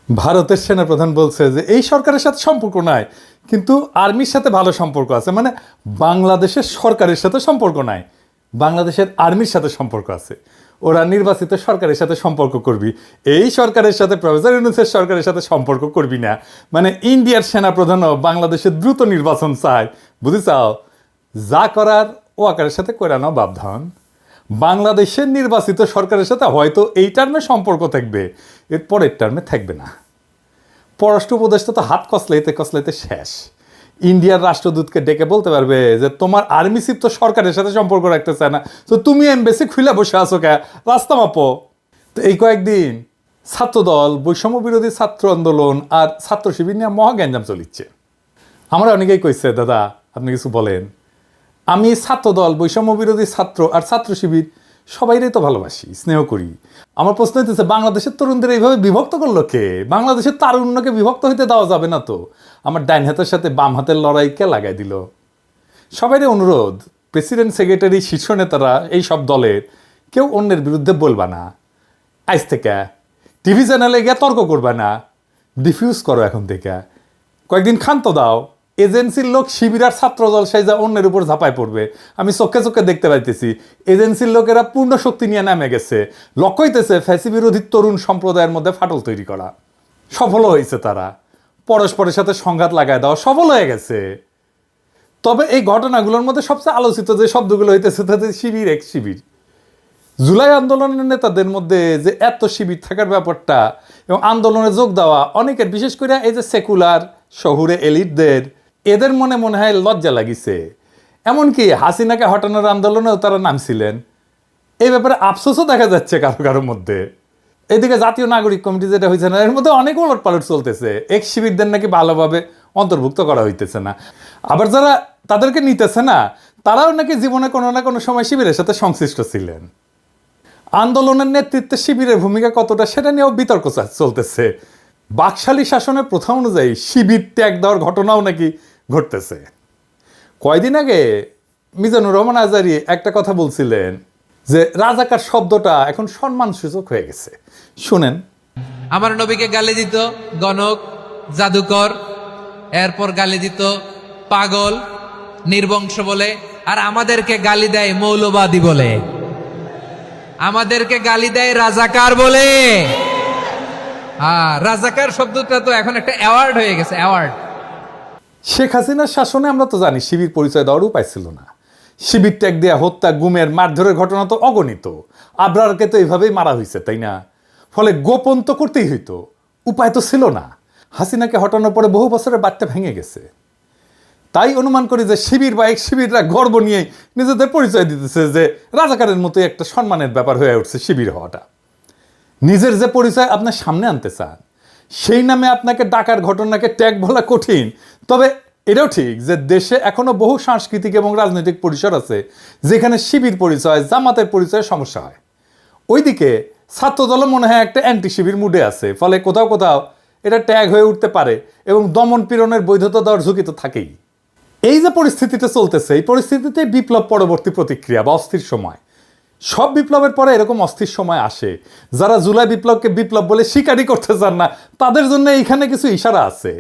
ভারতের সেনাপ্রধান বলছে যে এই সরকারের সাথে সম্পর্ক নাই, কিন্তু আর্মির সাথে ভালো সম্পর্ক আছে। মানে বাংলাদেশের সরকারের সাথে সম্পর্ক নাই, বাংলাদেশের আর্মির সাথে সম্পর্ক আছে। ওরা নির্বাচিত সরকারের সাথে সম্পর্ক করবি, এই সরকারের সাথে প্রফেসর ইউনূসের সরকারের সাথে সম্পর্ক করবি না। মানে ইন্ডিয়ার সেনাপ্রধানও বাংলাদেশের দ্রুত নির্বাচন চায়, বুঝেছাও? যা করার ও আকারের সাথে করে নাও বাপধান। বাংলাদেশের নির্বাচিত সরকারের সাথে হয়তো এই টার্মে সম্পর্ক থাকবে, এর পরের টার্মে থাকবে না। পররাষ্ট্র উপদেষ্টা তো হাত কসলাইতে কসলাইতে শেষ। ইন্ডিয়ার রাষ্ট্রদূতকে ডেকে বলতে পারবে যে তোমার আর্মি চিফ তো সরকারের সাথে সম্পর্ক রাখতে চায় না, তো তুমি এমবেসি খুলে বসে আছো কে, রাস্তা মাপো। তো এই কয়েকদিন ছাত্রদল, বৈষম্য বিরোধী ছাত্র আন্দোলন আর ছাত্র শিবির নিয়ে মহা গ্যাঞ্জাম চলিচ্ছে। আমরা অনেকেই কইছে দাদা আপনি কিছু বলেন। আমি ছাত্রদল, বৈষম্য বিরোধী ছাত্র আর ছাত্র শিবির সবাইরাই তো ভালোবাসি, স্নেহ করি। আমার প্রশ্ন হইতেছে বাংলাদেশের তরুণদের এইভাবে বিভক্ত করলো কে? বাংলাদেশের তারুণ্যকে বিভক্ত হইতে দেওয়া যাবে না তো। আমার ডাইন হাতের সাথে বাম হাতের লড়াই কে লাগাই দিল? সবাইরই অনুরোধ, প্রেসিডেন্ট, সেক্রেটারি, শীর্ষ নেতারা এই সব দলের কেউ অন্যের বিরুদ্ধে বলবা না। আজ থেকে টিভি চ্যানেলে গিয়ে তর্ক করবা না, ডিফিউজ করো এখন থেকে। কয়েকদিন ক্ষান্ত দাও। এজেন্সির লোক শিবির আর ছাত্রদল সাইজা অন্যের উপর ঝাঁপায় পড়বে, আমি চোখে চোখে দেখতে পাইতেছি। এজেন্সির লোকেরা পূর্ণ শক্তি নিয়ে নামে গেছে, লক্ষ্য হইতেছে ফ্যাসি বিরোধী তরুণ সম্প্রদায়ের মধ্যে ফাটল তৈরি করা। সফল হয়েছে তারা, পরস্পরের সাথে সংঘাত লাগায় দেওয়া সফল হয়ে গেছে। তবে এই ঘটনাগুলোর মধ্যে সবচেয়ে আলোচিত যে শব্দগুলো হইতেছে তাদের শিবির এক শিবির। জুলাই আন্দোলনের নেতাদের মধ্যে যে এত শিবির থাকার ব্যাপারটা এবং আন্দোলনে যোগ দেওয়া অনেকের, বিশেষ করে এই যে সেকুলার শহুরে এলিটদের, এদের মনে মনে হয় লজ্জা লাগিছে। এমনকি হাসিনাকে হটানোর আন্দোলনেও তারা নামছিলেন। এই ব্যাপারে আফসোসও দেখা যাচ্ছে কারো কারোর মধ্যে। এদিকে জাতীয় নাগরিক কমিটি যেটা হয়েছে না, এর মধ্যে অনেক ওলট পালট চলতেছে। এক শিবিরদের নাকি ভালোভাবে অন্তর্ভুক্ত করা হইতেছে না, আবার যারা তাদেরকে নিতেছে না তারাও নাকি জীবনে কোনো না কোনো সময় শিবিরের সাথে সংশ্লিষ্ট ছিলেন। আন্দোলনের নেতৃত্বে শিবিরের ভূমিকা কতটা সেটা নিয়েও বিতর্ক চলতেছে। বাকশালী শাসনের প্রথা অনুযায়ী শিবির ত্যাগ দেওয়ার ঘটনাও নাকি ঘটতেছে। কয়দিন আগে মিজানুর রহমান আজারি একটা কথা বলছিলেন যে রাজাকার শব্দটা এখন সম্মানসূচক হয়ে গেছে। শুনেন। আমার নবীকে গালি দিত গণক, জাদুকর, এরপর গালি দিত পাগল, নির্বংশ বলে, আর আমাদেরকে গালি দেয় মৌলবাদী বলে, আমাদেরকে গালি দেয় রাজাকার বলে। রাজাকার শব্দটা তো এখন একটা অ্যাওয়ার্ড হয়ে গেছে, অ্যাওয়ার্ড। শেখ হাসিনার শাসনে আমরা তো জানি শিবির পরিচয় দেওয়ার উপায় ছিল না। শিবির ত্যাগ দেয়া, হত্যা, গুমের, মারধরের ঘটনা তো অগণিত। আবরারকে তো এইভাবেই মারা হয়েছে, তাই না? ফলে গোপন তো করতেই হইতো, উপায় তো ছিল না। হাসিনাকে হটানোর পরে বহু বছরের বাচ্চা ভেঙে গেছে। তাই অনুমান করি যে শিবির বা এক শিবিররা গর্ব নিয়ে নিজেদের পরিচয় দিতেছে যে রাজাকারের মতো একটা সম্মানের ব্যাপার হয়ে উঠছে শিবির হওয়াটা। নিজের যে পরিচয় আপনার সামনে আনতে চান, সেই নামে আপনাকে ডাকার ঘটনাকে ট্যাগ বলা কঠিন। তবে এটাও ঠিক যে দেশে এখনো বহু সাংস্কৃতিক এবং রাজনৈতিক পরিসর আছে যেখানে শিবির পরিচয়, জামাতের পরিচয়ে সমস্যা হয়। ওইদিকে ছাত্রদল মনে হয় একটা অ্যান্টি শিবির মুডে আছে, ফলে কোথাও কোথাও এটা ট্যাগ হয়ে উঠতে পারে এবং দমন পীড়নের বৈধতা দেওয়ার ঝুঁকি তো থাকেই। এই যে পরিস্থিতিটা চলতেছে, এই পরিস্থিতিতে বিপ্লব পরবর্তী প্রতিক্রিয়া বা অস্থির সময়। সব বিপ্লবের পরে এরকম অস্থির সময় আসে। যারা জুলাই বিপ্লবকে বিপ্লব বলে স্বীকারই করতে চান না, তাদের জন্য এইখানে কিছু ইশারা আছে।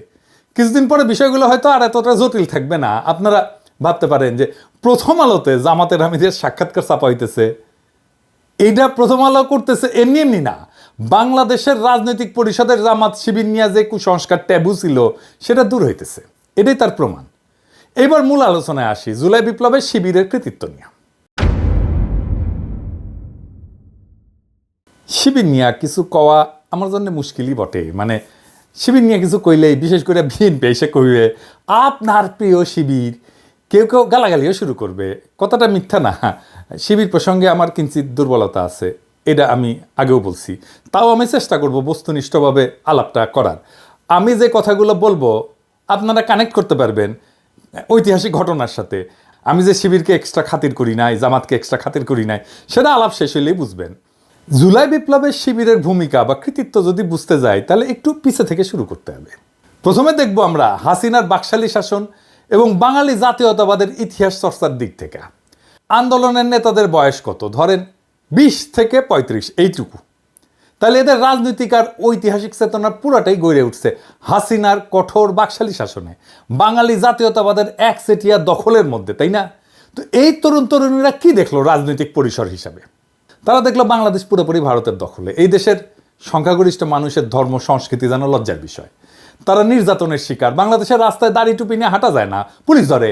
কিছুদিন পরে বিষয়গুলো হয়তো আর এতটা জটিল থাকবে না। আপনারা ভাবতে পারেন যে প্রথম আলোতে জামাতের আমিরের সাক্ষাৎকার ছাপা হইতেছে, এইটা প্রথম আলো করতেছে এমনি এমনি না। বাংলাদেশের রাজনৈতিক পরিষদের জামাত শিবির নিয়ে যে কুসংস্কার ট্যাবু ছিল সেটা দূর হইতেছে, এটাই তার প্রমাণ। এবার মূল আলোচনায় আসি, জুলাই বিপ্লবের শিবিরের কৃতিত্ব নিয়ে। শিবির নিয়ে কিছু কওয়া আমার জন্য মুশকিলই বটে। মানে শিবির নিয়ে কিছু কইলেই, বিশেষ করে বিএনপি এসে কইবে আপনার প্রিয় শিবির, কেউ কেউ গালাগালিও শুরু করবে। কথাটা মিথ্যা না, শিবির প্রসঙ্গে আমার কিঞ্চিত দুর্বলতা আছে, এটা আমি আগেও বলছি। তাও আমি চেষ্টা করব বস্তুনিষ্ঠভাবে আলাপটা করার। আমি যে কথাগুলো বলবো আপনারা কানেক্ট করতে পারবেন ঐতিহাসিক ঘটনার সাথে। আমি যে শিবিরকে এক্সট্রা খাতির করি নাই, জামাতকে এক্সট্রা খাতির করি নাই, সেটা আলাপ শেষ হইলেই বুঝবেন। জুলাই বিপ্লবের শিবিরের ভূমিকা বা কৃতিত্ব যদি বুঝতে যাই তাহলে একটু পিছে থেকে শুরু করতে হবে। প্রথমে দেখব আমরা হাসিনার বাকশালী শাসন এবং বাঙালি জাতীয়তাবাদের ইতিহাস চর্চার দিক থেকে। আন্দোলনের নেতাদের বয়স কত? ধরেন 20 থেকে 35, এইটুকু। তাহলে এদের রাজনৈতিক আর ঐতিহাসিক চেতনা পুরাটাই গড়ে উঠছে হাসিনার কঠোর বাকশালী শাসনে, বাঙালি জাতীয়তাবাদের একচেটিয়া দখলের মধ্যে, তাই না? তো এই তরুণ তরুণীরা কি দেখলো রাজনৈতিক পরিসর হিসাবে? তারা দেখলো বাংলাদেশ পুরোপুরি ভারতের দখলে, এই দেশের সংখ্যাগরিষ্ঠ মানুষের ধর্ম সংস্কৃতি যেন লজ্জার বিষয়, তারা নির্যাতনের শিকার, বাংলাদেশের রাস্তায় দাড়ি টুপি নিয়ে হাঁটা যায় না, পুলিশ ধরে।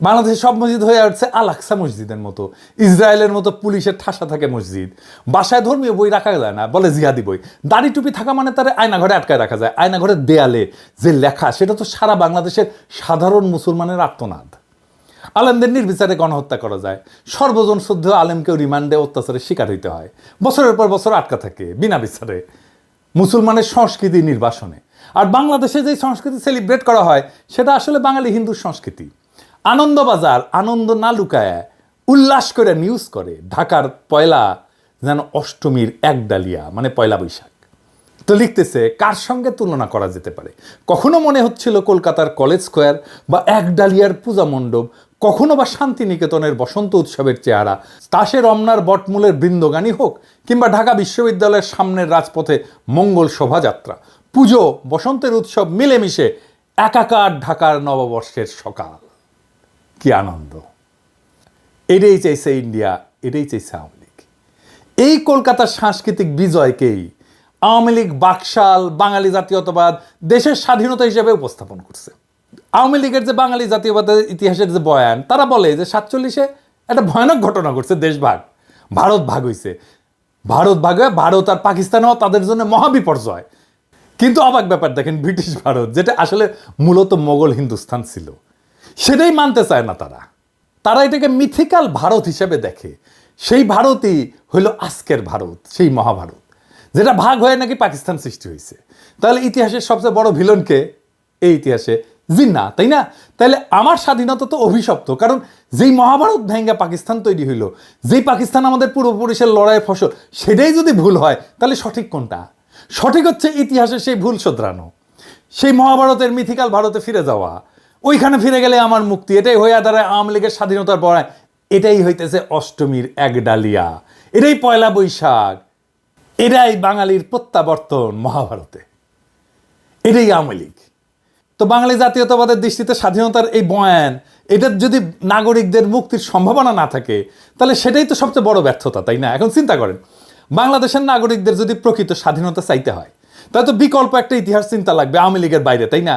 বাংলাদেশের সব মসজিদ হয়ে উঠছে আল আকসা মসজিদের মতো, ইসরায়েলের মতো পুলিশের ঠাসা থাকে মসজিদ, বাসায় ধর্মীয় বই রাখা যায় না, বলে জিহাদি বই। দাড়ি টুপি থাকা মানে তারা আয়নাঘরে আটকায় রাখা যায়, আয়নাঘরের দেয়ালে যে লেখা সেটা তো সারা বাংলাদেশের সাধারণ মুসলমানের আর্তনাদ। আলেমদের নির্বিচারে গণহত্যা করা যায়, সর্বজন শুদ্ধ আলেমকেও রিমান্ডে অত্যাচারের শিকার হইতে হয়, বছরের পর বছর আটকা থাকে বিনা বিচারে মুসলমানের সংস্কৃতি নির্বাসনে। আর বাংলাদেশে যে সংস্কৃতি সেলিব্রেট করা হয় সেটা আসলে বাঙালি হিন্দুর সংস্কৃতি। আনন্দবাজার আনন্দ না লুকায় উল্লাস করে নিউজ করে ঢাকার পয়লা যেন অষ্টমীর এক ডালিয়া, মানে পয়লা বৈশাখ। তো লিখতেছে কার সঙ্গে তুলনা করা যেতে পারে? কখনো মনে হচ্ছিল কলকাতার কলেজ স্কোয়ার বা এক ডালিয়ার পূজা মণ্ডপ, কখনো বা শান্তিনিকেতনের বসন্ত উৎসবের চেহারা, তাসে রমনার বটমূলের বৃন্দগানী হোক, কিংবা ঢাকা বিশ্ববিদ্যালয়ের সামনের রাজপথে মঙ্গল শোভাযাত্রা, পুজো বসন্তের উৎসব মিলেমিশে একাকার ঢাকার নববর্ষের সকাল। কি আনন্দ! এটাই চাইছে ইন্ডিয়া, এটাই চাইছে আওয়ামী লীগ। এই কলকাতার সাংস্কৃতিক বিজয়কেই আওয়ামী লীগ বাকশাল বাঙালি জাতীয়তাবাদ দেশের স্বাধীনতা হিসেবে উপস্থাপন করছে। আওয়ামী লীগের যে বাঙালি জাতীয়বাদের ইতিহাসের যে বয়ান, তারা বলে যে 47-এ একটা ভয়ানক ঘটনা ঘটছে, দেশ ভাগ, ভারত ভাগ হয়েছে, ভারত ভাগ হয়ে ভারত আর পাকিস্তানও তাদের জন্য মহাবিপর্যয়। কিন্তু অবাক ব্যাপার দেখেন, ব্রিটিশ ভারত যেটা আসলে মূলত মোগল হিন্দুস্তান ছিল, সেটাই মানতে চায় না তারা। তারা এটাকে মিথিক্যাল ভারত হিসেবে দেখে। সেই ভারতই হইল আজকের ভারত, সেই মহাভারত যেটা ভাগ হয়ে নাকি পাকিস্তান সৃষ্টি হয়েছে। তাহলে ইতিহাসের সবচেয়ে বড় ভিলনকে এই ইতিহাসে জিন্না, তাই না? তাহলে আমার স্বাধীনতা তো অভিশপ্ত, কারণ যেই মহাভারত ভেঙ্গা পাকিস্তান তৈরি হইল, যেই পাকিস্তান আমাদের পূর্বপুরুষের লড়াইয়ের ফসল, সেটাই যদি ভুল হয় তাহলে সঠিক কোনটা? সঠিক হচ্ছে ইতিহাসের সেই ভুল শোধরানো, সেই মহাভারতের মিথিক্যাল ভারতে ফিরে যাওয়া। ওইখানে ফিরে গেলে আমার মুক্তি, এটাই হইয়া দাঁড়ায় আওয়ামী লীগের স্বাধীনতার বড়ায়। এটাই হইতেছে অষ্টমীর এক ডালিয়া, এটাই পয়লা বৈশাখ, এটাই বাঙালির প্রত্যাবর্তন মহাভারতে, এটাই আওয়ামী লীগ। তো বাঙালি জাতীয়তাবাদের দৃষ্টিতে স্বাধীনতার এই বয়ান, এটার যদি নাগরিকদের মুক্তির সম্ভাবনা না থাকে তাহলে সেটাই তো সবচেয়ে বড় ব্যর্থতা, তাই না? এখন চিন্তা করেন, বাংলাদেশের নাগরিকদের যদি প্রকৃত স্বাধীনতা চাইতে হয় তাহলে তো বিকল্প একটা ইতিহাস চিন্তা লাগবে আওয়ামী লীগের বাইরে, তাই না?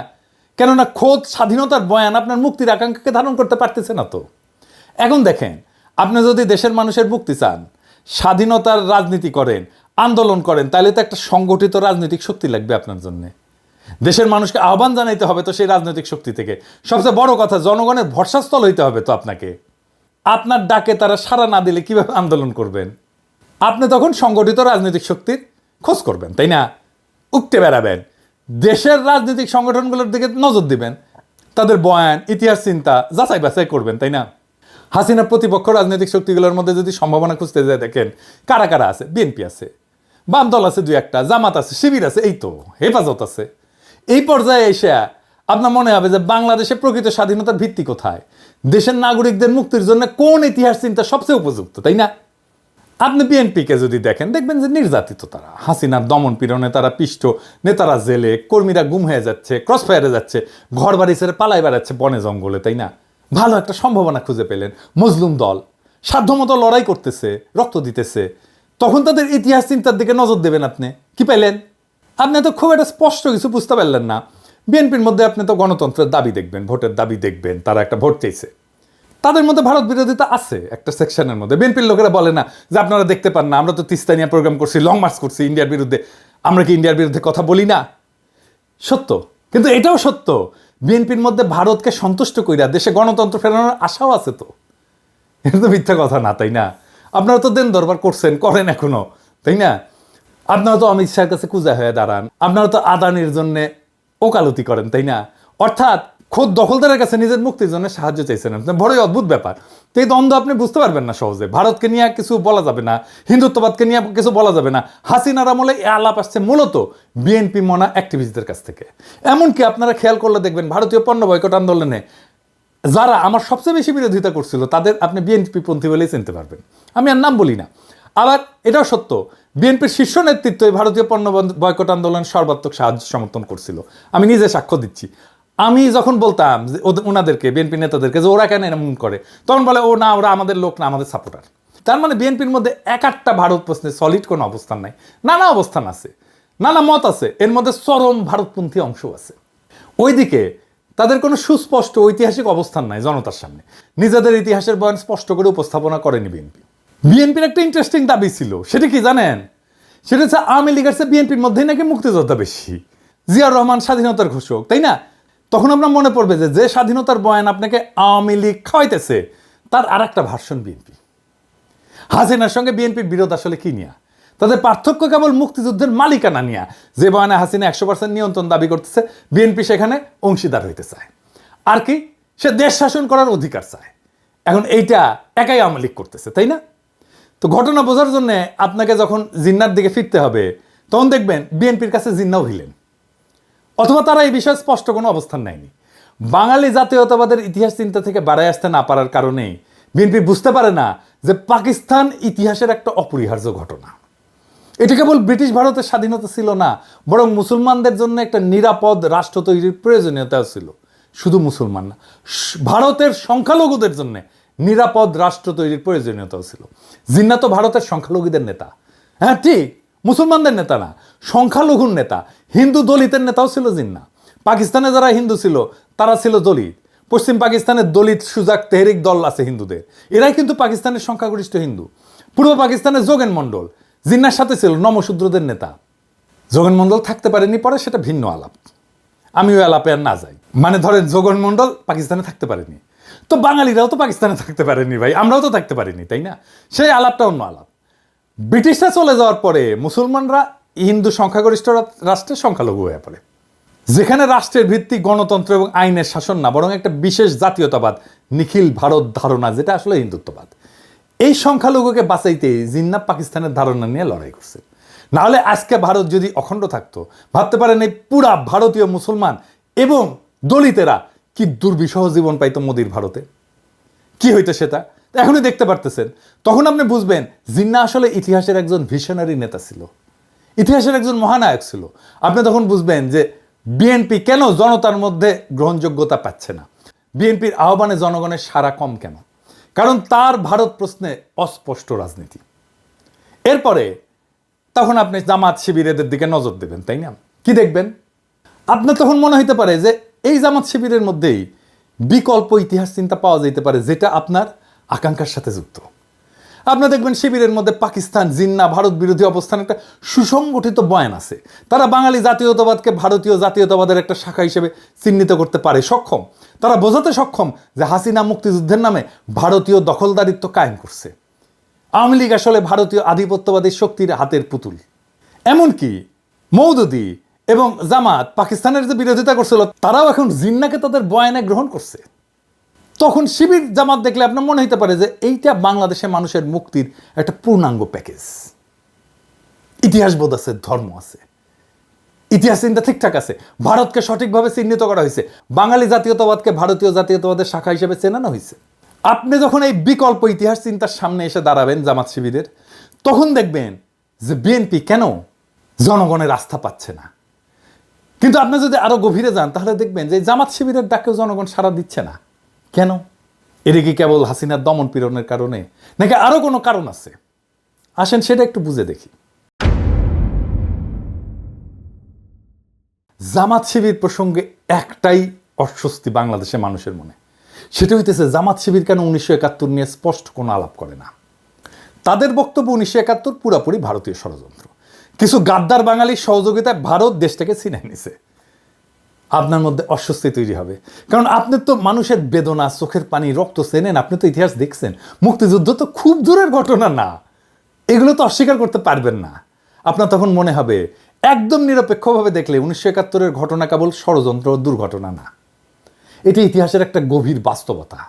কেননা খোদ স্বাধীনতার বয়ান আপনার মুক্তির আকাঙ্ক্ষাকে ধারণ করতে পারতেছে না। তো এখন দেখেন, আপনি যদি দেশের মানুষের মুক্তি চান, স্বাধীনতার রাজনীতি করেন, আন্দোলন করেন, তাহলে তো একটা সংগঠিত রাজনৈতিক শক্তি লাগবে আপনার জন্য। দেশের মানুষকে আহ্বান জানাইতে হবে তো সেই রাজনৈতিক শক্তি থেকে। সবচেয়ে বড় কথা, জনগণের ভরসাস্থল হইতে হবে তো আপনাকে। আপনার ডাকে তারা সাড়া না দিলে কিভাবে আন্দোলন করবেন? আপনি তখন সংগঠিত রাজনৈতিক শক্তির খোঁজ করবেন, তাই না? উঠতে বেড়াবেন, দেশের রাজনৈতিক সংগঠনগুলোর দিকে নজর দিবেন, তাদের বয়ান ইতিহাস চিন্তা যাচাই বাছাই করবেন, তাই না? হাসিনা প্রতিপক্ষ রাজনৈতিক শক্তিগুলোর মধ্যে যদি সম্ভাবনা খুঁজতে যায়, দেখেন কারা কারা আছে। বিএনপি আছে, বাম দল আছে, দুই একটা, জামাত আছে, শিবির আছে, এই তো হেফাজত আছে। এই পর্যায়ে এসে আপনার মনে হবে যে বাংলাদেশে প্রকৃত স্বাধীনতার ভিত্তি কোথায়, দেশের নাগরিকদের মুক্তির জন্য কোন ইতিহাস চিন্তা সবচেয়ে উপযুক্ত, তাই না? আপনি বিএনপিকে যদি দেখেন, দেখবেন যে নির্যাতিত তারা, হাসিনার দমন পীড়নে তারা পিষ্ট, নেতারা জেলে, কর্মীরা গুম হয়ে যাচ্ছে, ক্রসফায়ারে যাচ্ছে, ঘর বাড়ি ছেড়ে পালাই বেড়াচ্ছে বনে জঙ্গলে, তাই না? ভালো একটা সম্ভাবনা খুঁজে পেলেন, মজলুম দল সাধ্যমতো লড়াই করতেছে, রক্ত দিতেছে, তখন তাদের ইতিহাস চিন্তার দিকে নজর দেবেন। আপনি কি পেলেন? আপনি তো খুব একটা স্পষ্ট কিছু বুঝতে পারলেন না। বিএনপির মধ্যে আপনি তো গণতন্ত্রের দাবি দেখবেন, ভোটের দাবি দেখবেন, তারা একটা ভোট চাইছে, তাদের মধ্যে ভারত বিরোধিতা আছে একটা সেকশনের মধ্যে। বিএনপির লোকেরা বলে না যে আপনারা দেখতে পান না, আমরা তো তিস্তা নিয়ে প্রোগ্রাম করছি, লং মার্চ করছি ইন্ডিয়ার বিরুদ্ধে, আমরা কি ইন্ডিয়ার বিরুদ্ধে কথা বলি না? সত্য, কিন্তু এটাও সত্য, বিএনপির মধ্যে ভারতকে সন্তুষ্ট কইরা দেশে গণতন্ত্র ফেরানোর আশাও আছে। তো এটা তো মিথ্যা কথা না, তাই না? আপনারা তো দেন দরবার করছেন, করেন এখনো, তাই না? আপনারা তো অমিত শাহের কাছে কুজা হয়ে দাঁড়ান, আপনারা তো আদানির জন্য ওকালতি করেন, তাই না? অর্থাৎ খোদ দখলদারের কাছে নিজের মুক্তির জন্য সাহায্য চাইছেন। বড়ই অদ্ভুত ব্যাপার। তো এই দ্বন্দ্ব আপনি বুঝতে পারবেন না সহজে। ভারতকে নিয়ে কিছু বলা যাবে না, হিন্দুত্ববাদকে নিয়ে কিছু বলা যাবে না। হাসিনার আমলে এই আলাপ আসছে মূলত বিএনপি মনা অ্যাক্টিভিস্টদের কাছ থেকে। এমনকি আপনারা খেয়াল করলে দেখবেন, ভারতীয় পণ্য বয়কট আন্দোলনে যারা আমার সবচেয়ে বেশি বিরোধিতা করছিল, তাদের আপনি বিএনপি পন্থী বলেই চিনতে পারবেন। আমি আর নাম বলি না। আবার এটাও সত্য, বিএনপির শীর্ষ নেতৃত্ব এই ভারতীয় পণ্য বয়কট আন্দোলন সর্বাত্মক সাহায্য সমর্থন করছিল। আমি নিজে সাক্ষ্য দিচ্ছি। আমি যখন বলতাম যে ওনাদেরকে, বিএনপি নেতাদেরকে, যে ওরা কেন এরকম করে, তখন বলে ও না, ওরা আমাদের লোক না, আমাদের সাপোর্টার। তার মানে বিএনপির মধ্যে একটা ভারত প্রশ্নে সলিড কোনো অবস্থান নাই, নানা অবস্থান আছে, নানা মত আছে, এর মধ্যে চরম ভারতপন্থী অংশ আছে। ওইদিকে তাদের কোনো সুস্পষ্ট ঐতিহাসিক অবস্থান নাই জনতার সামনে, নিজেদের ইতিহাসের বয়ান স্পষ্ট করে উপস্থাপনা করেনি বিএনপি। বিএনপির একটা ইন্টারেস্টিং দাবি ছিল, সেটা কি জানেন? সেটা হচ্ছে আওয়ামী লীগের চেয়ে বিএনপির মধ্যেই নাকি মুক্তিযোদ্ধা বেশি। জিয়াউর রহমান স্বাধীনতার ঘোষক, তাই না? তখন আমরা মনে পড়বে যে স্বাধীনতার বয়ান আপনাকে আওয়ামী লীগ খাওয়াইতেছে, তার আর একটা ভার্সন বিএনপি। হাসিনার সঙ্গে বিএনপির বিরোধ আসলে কি নিয়ে? তাদের পার্থক্য কেবল মুক্তিযুদ্ধের মালিকানা নিয়ে। যে বয়ানে হাসিনা 100% নিয়ন্ত্রণ দাবি করতেছে, বিএনপি সেখানে অংশীদার হইতে চায়। আর কি, সে দেশ শাসন করার অধিকার চায়। এখন এইটা একাই আওয়ামী লীগ করতেছে, তাই না? তো ঘটনা বোঝার জন্য আপনাকে যখন জিন্নার দিকে ফিরতে হবে, তখন দেখবেন বিএনপির কাছে জিন্নাও হিলেন, অথবা তারা এই বিষয়ে স্পষ্ট কোনো অবস্থান নেয়নি। বাঙালি জাতীয়তাবাদের ইতিহাস চিন্তা থেকে বাড়ায় আসতে না পারার কারণেই বিএনপি বুঝতে পারে না যে পাকিস্তান ইতিহাসের একটা অপরিহার্য ঘটনা। এটা কেবল ব্রিটিশ ভারতের স্বাধীনতা ছিল না, বরং মুসলমানদের জন্য একটা নিরাপদ রাষ্ট্র তৈরির প্রয়োজনীয়তাও ছিল। শুধু মুসলমান না, ভারতের সংখ্যালঘুদের জন্য নিরাপদ রাষ্ট্র তৈরির প্রয়োজনীয়তাও ছিল। জিন্না তো ভারতের সংখ্যালঘুদের নেতা, হ্যাঁ ঠিক, মুসলমানদের নেতা না, সংখ্যালঘুর নেতা, হিন্দু দলিতের নেতাও ছিল জিন্না। পাকিস্তানে যারা হিন্দু ছিল তারা ছিল দলিত। পশ্চিম পাকিস্তানের দলিত সুজাক তেহরিক দল আছে হিন্দুদের, এরাই কিন্তু পাকিস্তানের সংখ্যাগরিষ্ঠ হিন্দু। পূর্ব পাকিস্তানের যোগেন মণ্ডল জিন্নার সাথে ছিল নমশূদ্রদের নেতা। যোগেন মণ্ডল থাকতে পারেনি পরে, সেটা ভিন্ন আলাপ, আমি ওই আলাপে আর না যাই। মানে ধরেন যোগেন মণ্ডল পাকিস্তানে থাকতে পারেনি, তো বাঙালিরাও তো পাকিস্তানে থাকতে পারেনি ভাই, আমরাও তো থাকতে পারিনি, তাই না? সেই আলাপটা অন্য আলাপ। ব্রিটিশরা চলে যাওয়ার পরে মুসলমানরা হিন্দু সংখ্যাগরিষ্ঠ রাষ্ট্রের সংখ্যালঘু হয়ে পড়ে, যেখানে রাষ্ট্রের ভিত্তি গণতন্ত্র এবং আইনের শাসন না, বরং একটা বিশেষ জাতীয়তাবাদ, নিখিল ভারত ধারণা, যেটা আসলে হিন্দুত্ববাদ। এই সংখ্যালঘুকে বাঁচাইতে জিন্না পাকিস্তানের ধারণা নিয়ে লড়াই করছে। নাহলে আজকে ভারত যদি অখণ্ড থাকতো, ভাবতে পারেন এই পুরা ভারতীয় মুসলমান এবং দলিতেরা কি দুর্বিষহ জীবন পাইতো মোদির ভারতে, কি হইতো সেটা এখনই দেখতে পারতেছেন। তখন আপনি বুঝবেন জিন্না আসলে ইতিহাসের একজন ভিশনারি নেতা ছিল, ইতিহাসের একজন মহানায়ক ছিল। আপনি তখন বুঝবেন যে বিএনপি কেন জনতার মধ্যে গ্রহণযোগ্যতা পাচ্ছে না, বিএনপির আহ্বানে জনগণের সাড়া কম কেন, কারণ তার ভারত প্রশ্নে অস্পষ্ট রাজনীতি। এরপরে তখন আপনি জামাত শিবিরের দিকে নজর দেবেন, তাই না? কি দেখবেন? আপনার তখন মনে হইতে পারে যে এই জামাত শিবিরের মধ্যেই বিকল্প ইতিহাস চিন্তা পাওয়া যেতে পারে, যেটা আপনার আকাঙ্ক্ষার সাথে যুক্ত। আপনারা দেখবেন শিবিরের মধ্যে পাকিস্তান, জিন্না, ভারত বিরোধী অবস্থান একটা সুসংগঠিত বয়ান আছে। তারা বাঙালি জাতীয়তাবাদকে ভারতীয় জাতীয়তাবাদের একটা শাখা হিসেবে চিহ্নিত করতে পারে, সক্ষম। তারা বোঝাতে সক্ষম যে হাসিনা মুক্তিযুদ্ধের নামে ভারতীয় দখলদারিত্ব কায়েম করছে। আওয়ামী লীগ আসলে ভারতীয় আধিপত্যবাদী শক্তির হাতের পুতুল। এমনকি মওদুদি এবং জামাত পাকিস্তানের যে বিরোধিতা করছিল, তারাও এখন জিন্নাকে তাদের বয়ানে গ্রহণ করছে। তখন শিবির জামাত দেখলে আপনার মনে হতে পারে যে এইটা বাংলাদেশের মানুষের মুক্তির একটা পূর্ণাঙ্গ প্যাকেজ। ইতিহাস বোধ আছে, ধর্ম আছে, ইতিহাস চিন্তা ঠিকঠাক আছে, ভারতকে সঠিকভাবে চিহ্নিত করা হয়েছে, বাঙালি জাতীয়তাবাদকে ভারতীয় জাতীয়তাবাদের শাখা হিসেবে চেনানো হয়েছে। আপনি যখন এই বিকল্প ইতিহাস চিন্তার সামনে এসে দাঁড়াবেন জামাত শিবিরের, তখন দেখবেন যে বিএনপি কেন জনগণের আস্থা পাচ্ছে না। কিন্তু আপনি যদি আরো গভীরে যান, তাহলে দেখবেন যে জামাত শিবিরের ডাকেও জনগণ সাড়া দিচ্ছে না। কেন? এটা কি কেবল হাসিনার দমন পীড়নের কারণে, নাকি আরো কোনো কারণ আছে? আসেন সেটা একটু বুঝে দেখি। জামাত শিবির প্রসঙ্গে একটাই অস্বস্তি বাংলাদেশের মানুষের মনে, সেটা হইতেছে জামাত শিবির কেন 1971 নিয়ে স্পষ্ট কোনো আলাপ করে না। তাদের বক্তব্য 1971 পুরাপুরি ভারতীয় ষড়যন্ত্র, কিছু গাদ্দার বাঙালির সহযোগিতায় ভারত দেশটাকে ছিনে নিছে। আপনার মধ্যে অস্বস্তি তৈরি হবে, কারণ আপনি তো মানুষের বেদনা, চোখের পানি, রক্ত চেনেন, আপনি তো ইতিহাস দেখছেন। মুক্তিযুদ্ধ তো খুব দূরের ঘটনা না, এগুলো তো অস্বীকার করতে পারবেন না। আপনার তখন মনে হবে একদম নিরপেক্ষভাবে দেখলে 1971-এর ঘটনা কেবল ষড়যন্ত্র ও দুর্ঘটনা না, এটি ইতিহাসের একটা গভীর বাস্তবতা,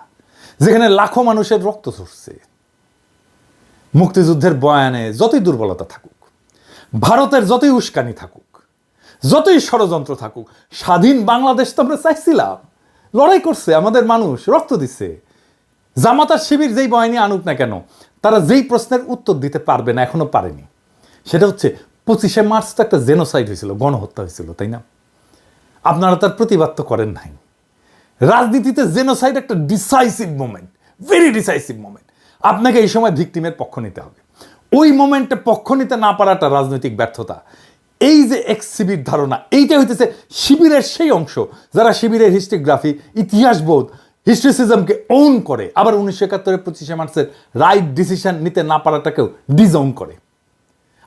যেখানে লাখো মানুষের রক্ত ঝরছে। মুক্তিযুদ্ধের বয়ানে যতই দুর্বলতা থাকুক, ভারতের যতই উস্কানি থাকুক, যতই ষড়যন্ত্র থাকুক, স্বাধীন বাংলাদেশ তো আমরা চাইছিলাম, লড়াই করছে আমাদের মানুষ, রক্ত দিচ্ছে। জামাত আর শিবির যেই বয়ানি আনুক না কেন, তারা যেই প্রশ্নের উত্তর দিতে পারবে না, এখনো পারেনি, সেটা হচ্ছে 25শে মার্চ তো একটা জেনোসাইড হয়েছিল, গণহত্যা হয়েছিল, তাই না? আপনারা তার প্রতিবাদ তো করেন নাই। রাজনীতিতে জেনোসাইড একটা decisive moment, very decisive moment. আপনাকে এই সময় ভিকটিমের পক্ষ নিতে হবে। ওই মোমেন্টে পক্ষ নিতে না পারাটা রাজনৈতিক ব্যর্থতা। এই যে এক্স শিবির ধারণা, এইটা হইতেছে শিবিরের সেই অংশ যারা শিবিরের হিস্ট্রিগ্রাফি, ইতিহাসবোধ, হিস্ট্রিসিজমকে ওন করে, আবার 1971 25শে মার্চের রাইট ডিসিশন নিতে না পারাটাকেও ডিজওন করে।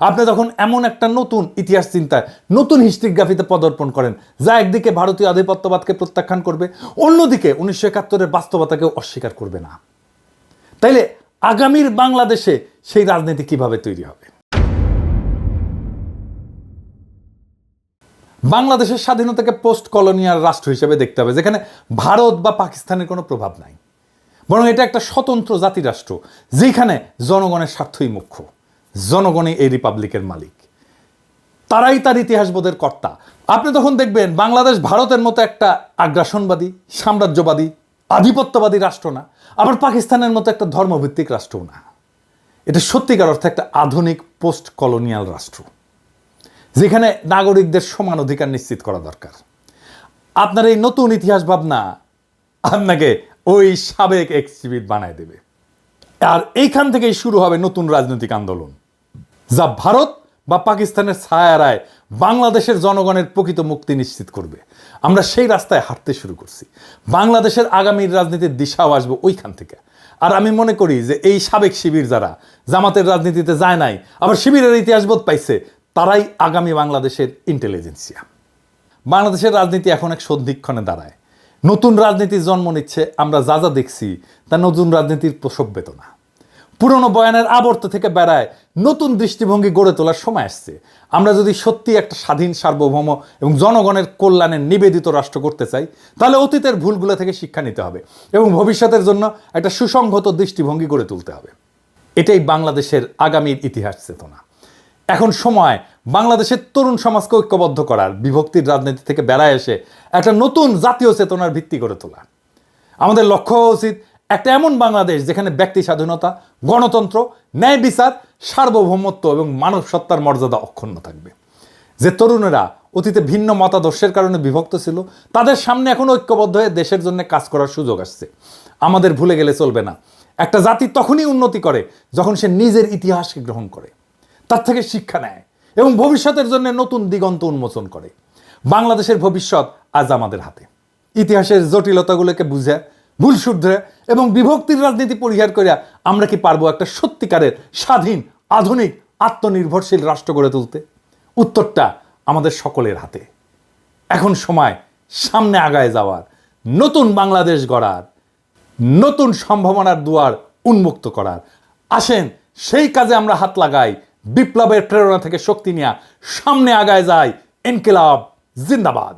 আপনি যখন এমন একটা নতুন ইতিহাস চিন্তায়, নতুন হিস্ট্রিগ্রাফিতে পদার্পণ করেন যা একদিকে ভারতীয় আধিপত্যবাদকে প্রত্যাখ্যান করবে, অন্যদিকে 1971-এর বাস্তবতাকেও অস্বীকার করবে না, তাইলে আগামীর বাংলাদেশে সেই রাজনীতি কিভাবে তৈরি হবে? বাংলাদেশের স্বাধীনতাকে পোস্ট কলোনিয়াল রাষ্ট্র হিসেবে দেখতে হবে, যেখানে ভারত বা পাকিস্তানের কোনো প্রভাব নাই, বরং এটা একটা স্বতন্ত্র জাতি রাষ্ট্র যেখানে জনগণের স্বার্থই মুখ্য। জনগণই এই রিপাবলিকের মালিক, তারাই তার ইতিহাসবোধের কর্তা। আপনি তখন দেখবেন বাংলাদেশ ভারতের মতো একটা আগ্রাসনবাদী, সাম্রাজ্যবাদী, আধিপত্যবাদী রাষ্ট্র না, আবার পাকিস্তানের মতো একটা ধর্মভিত্তিক রাষ্ট্রও না। এটা সত্যিকার অর্থে একটা আধুনিক পোস্ট কলোনিয়াল রাষ্ট্র যেখানে নাগরিকদের সমান অধিকার নিশ্চিত করা দরকার। আপনার এই নতুন ইতিহাস ভাবনা আপনাকে ওই সাবেক এক্সিবিট বানায় দেবে, আর এইখান থেকেই শুরু হবে নতুন রাজনৈতিক আন্দোলন যা ভারত বা পাকিস্তানের ছায়ারায় বাংলাদেশের জনগণের প্রকৃত মুক্তি নিশ্চিত করবে। আমরা সেই রাস্তায় হাঁটতে শুরু করছি। বাংলাদেশের আগামীর রাজনীতির দিশাও আসবে ওইখান থেকে। আর আমি মনে করি যে এই সাবেক শিবির যারা জামাতের রাজনীতিতে যায় নাই, আবার শিবিরের ইতিহাসবোধ পাইছে, তারাই আগামী বাংলাদেশের ইন্টেলিজেন্সিয়া। বাংলাদেশের রাজনীতি এখন এক সন্ধিক্ষণে দাঁড়ায়। নতুন রাজনীতির জন্ম নিচ্ছে। আমরা যা যা দেখছি তা নতুন রাজনীতির প্রসব বেদনা। পুরনো বয়ানের আবর্ত থেকে বেড়ায় নতুন দৃষ্টিভঙ্গি গড়ে তোলার সময় আসছে। আমরা যদি সত্যি একটা স্বাধীন, সার্বভৌম এবং জনগণের কল্যাণে নিবেদিত রাষ্ট্র করতে চাই, তাহলে অতীতের ভুলগুলো থেকে শিক্ষা নিতে হবে এবং ভবিষ্যতের জন্য একটা সুসংহত দৃষ্টিভঙ্গি গড়ে তুলতে হবে। এটাই বাংলাদেশের আগামীর ইতিহাস চেতনা। এখন সময় বাংলাদেশের তরুণ সমাজকে ঐক্যবদ্ধ করার, বিভক্তির রাজনীতি থেকে বেড়ায় এসে একটা নতুন জাতীয় চেতনার ভিত্তি গড়ে তোলা। আমাদের লক্ষ্য হওয়া উচিত একটা এমন বাংলাদেশ যেখানে ব্যক্তি স্বাধীনতা, গণতন্ত্র, ন্যায় বিচার, সার্বভৌমত্ব এবং মানব সত্তার মর্যাদা অক্ষুণ্ণ থাকবে। যে তরুণেরা অতীতে ভিন্ন মতাদর্শের কারণে বিভক্ত ছিল, তাদের সামনে এখন ঐক্যবদ্ধ হয়ে দেশের জন্য কাজ করার সুযোগ আসছে। আমাদের ভুলে গেলে চলবে না। একটা জাতি তখনই উন্নতি করে যখন সে নিজের ইতিহাসকে গ্রহণ করে, তার থেকে শিক্ষা নেয় এবং ভবিষ্যতের জন্য নতুন দিগন্ত উন্মোচন করে। বাংলাদেশের ভবিষ্যৎ আজ আমাদের হাতে। ইতিহাসের জটিলতাগুলোকে বুঝে, ভুল শুধরে এবং বিভক্তির রাজনীতি পরিহার করে আমরা কি পারবো একটা সত্যিকারের স্বাধীন, আধুনিক, আত্মনির্ভরশীল রাষ্ট্র গড়ে তুলতে? উত্তরটা আমাদের সকলের হাতে। এখন সময় সামনে আগায় যাওয়ার, নতুন বাংলাদেশ গড়ার, নতুন সম্ভাবনার দুয়ার উন্মুক্ত করার। আসেন সেই কাজে আমরা হাত লাগাই। বিপ্লবের প্রেরণা থেকে শক্তি নিয়ে সামনে আগায় যায়। ইনকিলাব জিন্দাবাদ।